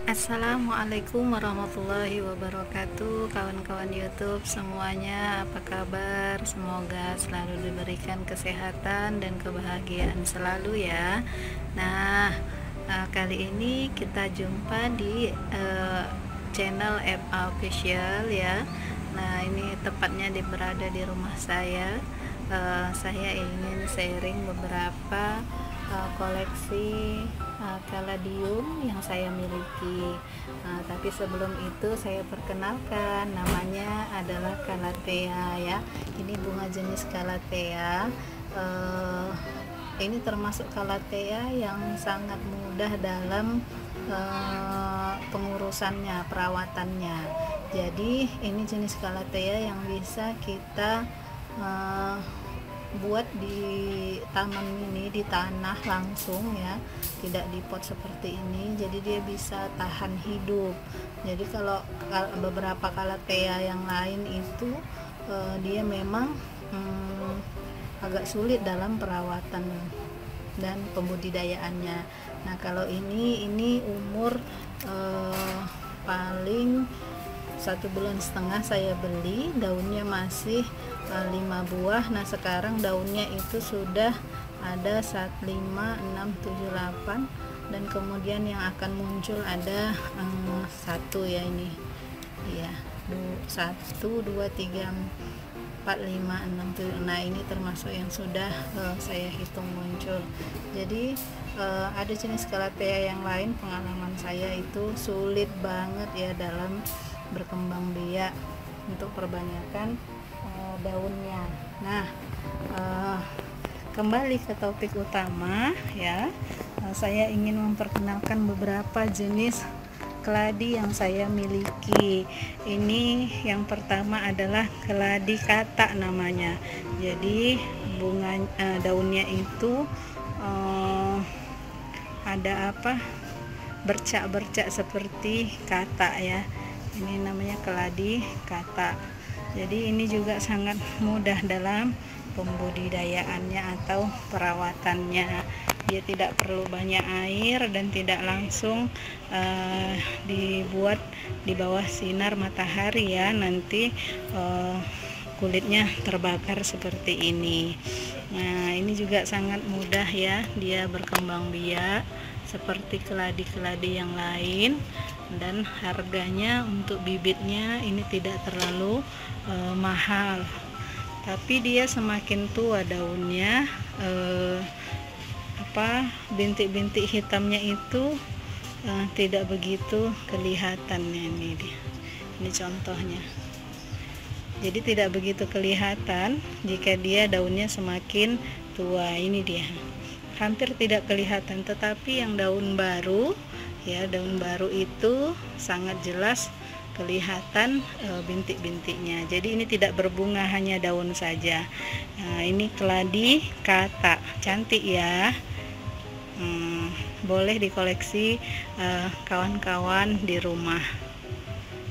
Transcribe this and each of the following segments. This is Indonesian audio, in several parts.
Assalamualaikum warahmatullahi wabarakatuh, kawan-kawan YouTube semuanya, apa kabar? Semoga selalu diberikan kesehatan dan kebahagiaan selalu ya. Nah, kali ini kita jumpa di channel FA Official ya. Nah, ini tepatnya berada di rumah saya. Saya ingin sharing beberapa koleksi kaladium yang saya miliki. Tapi sebelum itu saya perkenalkan, namanya adalah calathea ya. Ini bunga jenis calathea. Ini termasuk calathea yang sangat mudah dalam pengurusannya, perawatannya. Jadi ini jenis calathea yang bisa kita buat di taman mini, di tanah langsung ya, tidak di pot seperti ini. Jadi dia bisa tahan hidup. Jadi kalau beberapa calathea yang lain itu dia memang agak sulit dalam perawatan dan pembudidayaannya. Nah, kalau ini umur paling 1,5 bulan saya beli, daunnya masih 5 buah. Nah, sekarang daunnya itu sudah ada 1, 5, 6, 7, 8, dan kemudian yang akan muncul ada 1 ya, ini ya, 1, 2, 3, 4, 5, 6, 7. Nah, ini termasuk yang sudah saya hitung muncul. Jadi ada jenis calathea yang lain, pengalaman saya itu sulit banget ya dalam berkembang biak untuk perbanyakan daunnya. Nah, kembali ke topik utama ya. Saya ingin memperkenalkan beberapa jenis keladi yang saya miliki. Ini yang pertama adalah keladi kata namanya. Jadi bunga daunnya itu ada bercak-bercak seperti kata ya. Ini namanya keladi kata. Jadi ini juga sangat mudah dalam pembudidayaannya atau perawatannya. Dia tidak perlu banyak air dan tidak langsung dibuat di bawah sinar matahari ya, nanti kulitnya terbakar seperti ini. Nah, ini juga sangat mudah ya, dia berkembang biak seperti keladi-keladi yang lain, dan harganya untuk bibitnya ini tidak terlalu mahal. Tapi dia semakin tua daunnya, bintik-bintik hitamnya itu tidak begitu kelihatan. Ini dia, ini contohnya. Jadi tidak begitu kelihatan jika dia daunnya semakin tua. Ini dia, hampir tidak kelihatan. Tetapi yang daun baru ya, daun baru itu sangat jelas kelihatan bintik-bintiknya. Jadi ini tidak berbunga, hanya daun saja. Nah, ini keladi kata, cantik ya. Boleh dikoleksi kawan-kawan di rumah,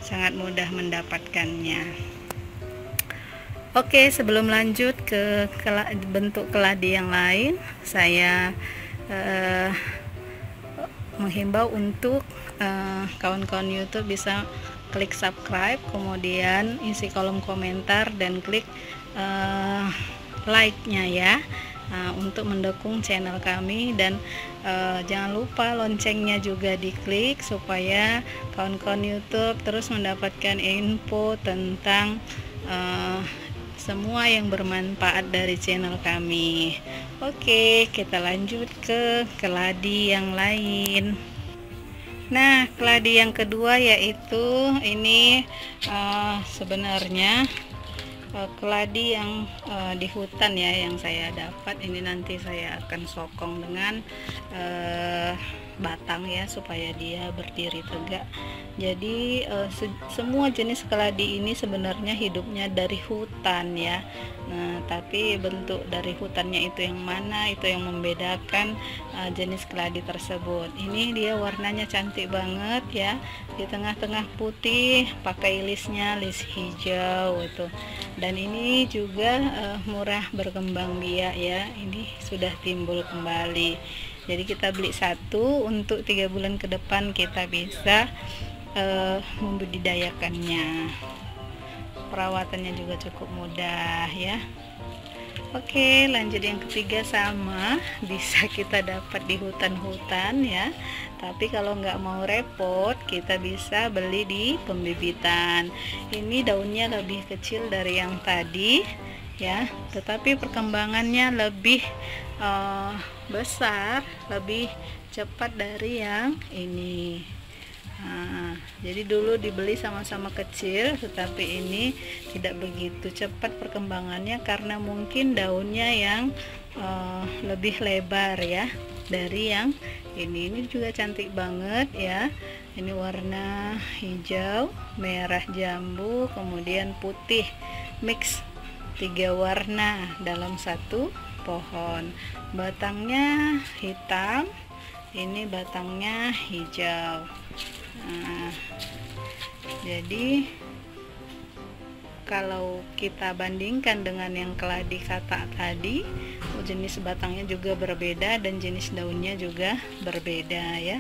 sangat mudah mendapatkannya. Oke, sebelum lanjut ke bentuk keladi yang lain, saya menghimbau untuk kawan-kawan YouTube bisa klik subscribe, kemudian isi kolom komentar dan klik like-nya ya, untuk mendukung channel kami. Dan jangan lupa loncengnya juga diklik supaya kawan-kawan YouTube terus mendapatkan info tentang semua yang bermanfaat dari channel kami. Oke, kita lanjut ke keladi yang lain. Nah, keladi yang kedua yaitu ini sebenarnya keladi yang di hutan ya, yang saya dapat. Ini nanti saya akan sokong dengan batang ya, supaya dia berdiri tegak. Jadi semua jenis keladi ini sebenarnya hidupnya dari hutan ya. Nah, tapi bentuk dari hutannya itu yang mana, itu yang membedakan jenis keladi tersebut. Ini dia warnanya cantik banget ya, di tengah-tengah putih, pakai lisnya lis hijau itu. Dan ini juga murah berkembang biak ya. Ini sudah timbul kembali. Jadi kita beli satu untuk 3 bulan ke depan kita bisa membudidayakannya. Perawatannya juga cukup mudah ya. Oke, lanjut yang ketiga, sama bisa kita dapat di hutan-hutan ya. Tapi kalau nggak mau repot, kita bisa beli di pembibitan. Ini daunnya lebih kecil dari yang tadi ya, tetapi perkembangannya lebih besar, lebih cepat dari yang ini. Nah, jadi dulu dibeli sama-sama kecil, tetapi ini tidak begitu cepat perkembangannya karena mungkin daunnya yang lebih lebar ya dari yang ini. Ini juga cantik banget ya. Ini warna hijau, merah jambu, kemudian putih, mix 3 warna dalam satu pohon. Batangnya hitam, ini batangnya hijau. Nah, jadi kalau kita bandingkan dengan yang keladi katak tadi, jenis batangnya juga berbeda dan jenis daunnya juga berbeda ya.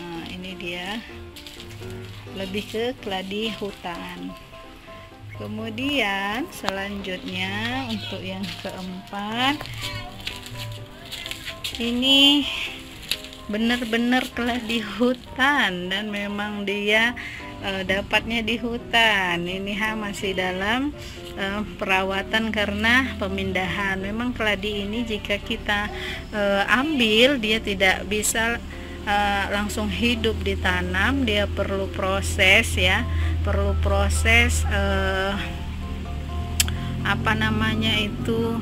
Nah, ini dia lebih ke keladi hutan. Kemudian selanjutnya untuk yang keempat, ini benar-benar keladi hutan dan memang dia dapatnya di hutan. Ini masih dalam perawatan karena pemindahan. Memang keladi ini jika kita ambil, dia tidak bisa langsung hidup ditanam, dia perlu proses ya, perlu proses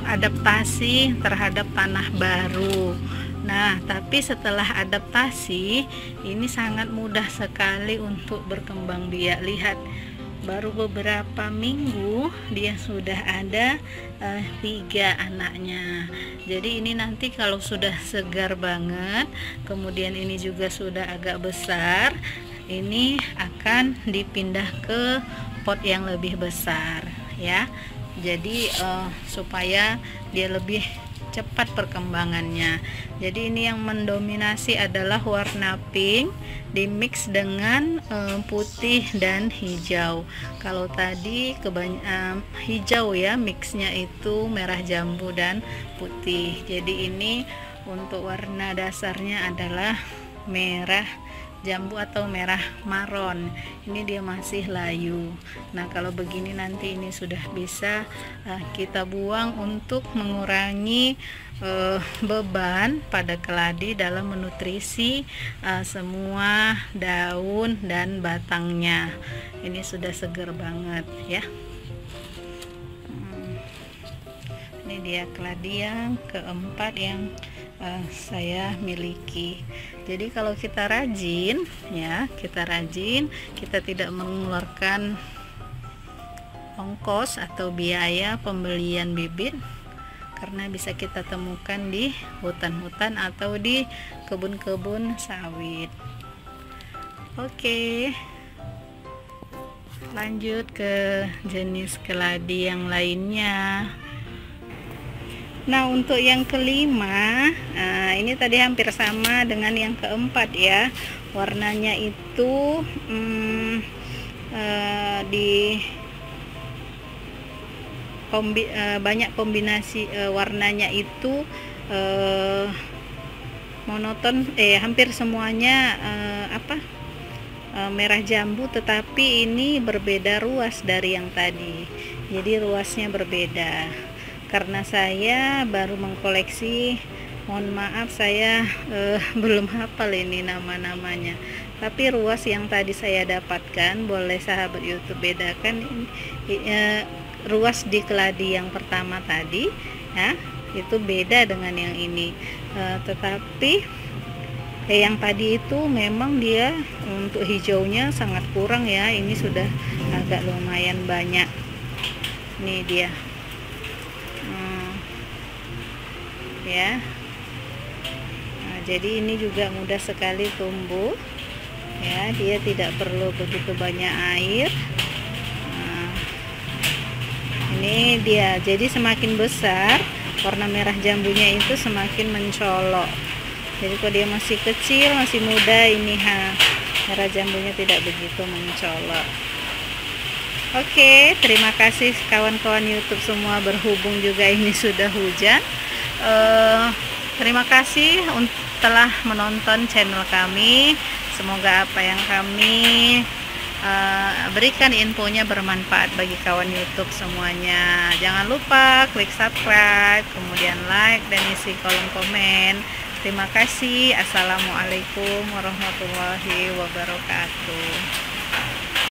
adaptasi terhadap tanah baru. Nah, tapi setelah adaptasi ini sangat mudah sekali untuk berkembang biak. Lihat, baru beberapa minggu dia sudah ada 3 anaknya. Jadi ini nanti kalau sudah segar banget, kemudian ini juga sudah agak besar, ini akan dipindah ke pot yang lebih besar ya. Jadi supaya dia lebih cepat perkembangannya. Jadi ini yang mendominasi adalah warna pink dimix dengan putih dan hijau. Kalau tadi hijau ya, mixnya itu merah jambu dan putih. Jadi ini untuk warna dasarnya adalah merah jambu atau merah maron. Ini dia masih layu. Nah, kalau begini nanti ini sudah bisa kita buang untuk mengurangi beban pada keladi dalam menutrisi semua daun dan batangnya. Ini sudah segar banget ya. Ini dia keladi yang keempat yang saya miliki. Jadi kalau kita rajin ya, kita tidak mengeluarkan ongkos atau biaya pembelian bibit, karena bisa kita temukan di hutan-hutan atau di kebun-kebun sawit. Oke, lanjut ke jenis keladi yang lainnya. Nah, untuk yang kelima, ini tadi hampir sama dengan yang keempat ya. Warnanya itu banyak kombinasi warnanya itu monoton, hampir semuanya merah jambu, tetapi ini berbeda ruas dari yang tadi. Jadi ruasnya berbeda. Karena saya baru mengkoleksi, mohon maaf saya belum hafal ini nama-namanya. Tapi ruas yang tadi saya dapatkan, boleh sahabat YouTube bedakan, ruas di keladi yang pertama tadi ya, itu beda dengan yang ini. Tetapi yang tadi itu memang dia untuk hijaunya sangat kurang ya. Ini sudah agak lumayan banyak. Ini dia. Ya. Nah, jadi ini juga mudah sekali tumbuh. Ya, dia tidak perlu begitu banyak air. Nah, ini dia. Jadi semakin besar, warna merah jambunya itu semakin mencolok. Jadi kalau dia masih kecil, masih muda, ini merah jambunya tidak begitu mencolok. Oke, terima kasih kawan-kawan YouTube semua, berhubung juga ini sudah hujan. Terima kasih telah menonton channel kami. Semoga apa yang kami berikan infonya bermanfaat bagi kawan YouTube semuanya. Jangan lupa klik subscribe, kemudian like dan isi kolom komen. Terima kasih. Assalamualaikum warahmatullahi wabarakatuh.